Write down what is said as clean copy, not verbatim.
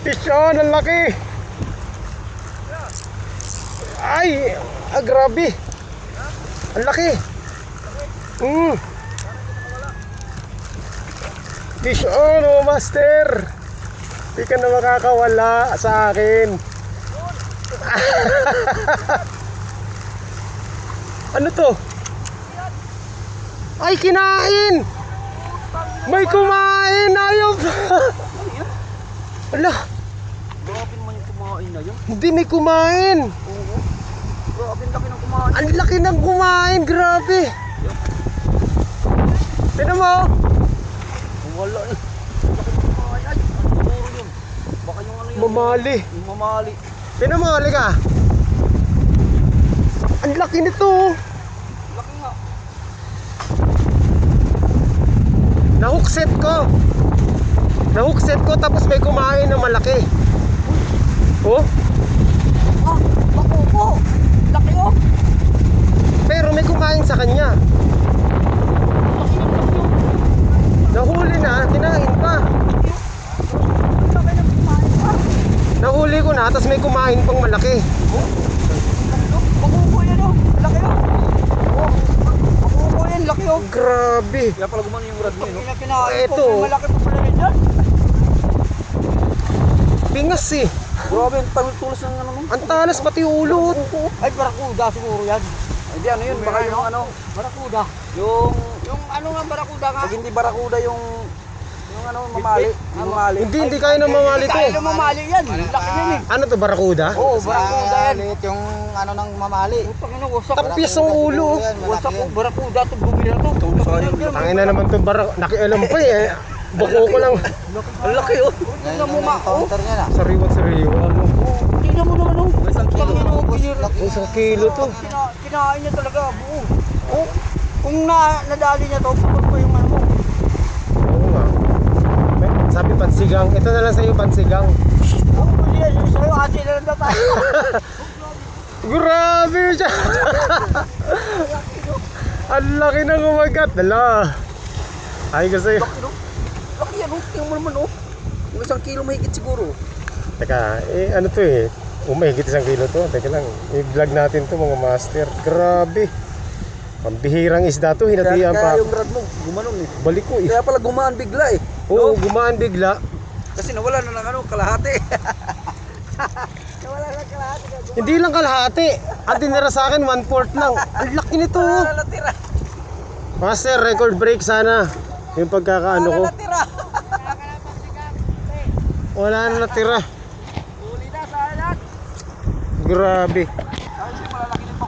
Fish on, ang laki. Ay, grabe. Ang laki. Fish on, oh master. Di ka na makakawala sa akin. Ano to? Ay, kinain. May kumain. Ayaw. Ala, Grabe naman yung kumain na yun. hindi may kumain. Oo. Grabe ang laki ng kumain. Ang laki ng kumain. Grabe. Tignan mo. Wala eh. Ang laki ng kumain. Ay, siguro yun. Baka yung ano yun. Mamali. Yung mamali. Tignan mo, halika. Ang laki nito. Laki nga. Nahookset ko. Nahookset ko tapos may kumain na malaki. Oh, Ah, bako po. Laki oh. pero may kumain sa kanya. Nahuli na, kinain pa. Laki ng kumain pa. Nahuli ko na, tapos may kumain pang malaki. Bako po yan oh. Laki oh. Bako po yan. Laki oh. Grabe. Kaya pala gumano yung rad mo yun. Eto. Malaki pa pala rin dyan. Pingas eh. Grabe, ang tulos ng ano mo. Ang talas pati ulo. Ay, barakuda siguro yan. Hindi, ano yun? Baka yung ano? Barakuda. Yung ano nga barakuda nga? Pag hindi barakuda yung ano, mamali. Yung mamali. Hindi kaya na mamali to. Kaya na mamali yan. Laki yan eh. Ano to, barakuda? Oo, barakuda yan. Yung ano ng mamali. Pag ano, wasak. Tapis ang ulo. Wasak ko, barakuda to, bumila to. Tangin na naman to, nakialam pa eh. Bako ko lang. Ang laki oh. Tingnan mo ma, oh. Counter niya na. Sariwan. Tingnan mo naman oh. Isang kilo. Isang kilo to. Kinain niya talaga buo. Oh. Kung nadali niya to, pupot pa yung ano mo. Oo nga. Sabi pansigang. Ito na lang sa'yo, pansigang. Oh, pwede yan. Sa'yo, ate na lang tayo. Grabe siya. Ang laki na kumagat. Dala. Ay kasi. Laki yan oh. Tingnan mo naman oh. Yung 1 kilo mahigit siguro. Teka, ano to eh. Umahigit 1 kilo to. Teka lang. I-vlog natin to mga master. Grabe. Pambihirang isda to. Hinatihan pa. Kaya yung rad mo, gumanon eh. Balik ko eh. Kaya pala gumaan bigla eh. Oo, gumaan bigla. Kasi nawala na ng ano, kalahati. Nawala na kalahati. Hindi lang kalahati. Ang dinara sa akin 1/4 lang. Ang laki nito. Wala na tira. Master, record break sana. Yung pagkakaano ko. Wala na tira. Wala na natira. Huli na sa alat. Grabe. Kasi malalaki ng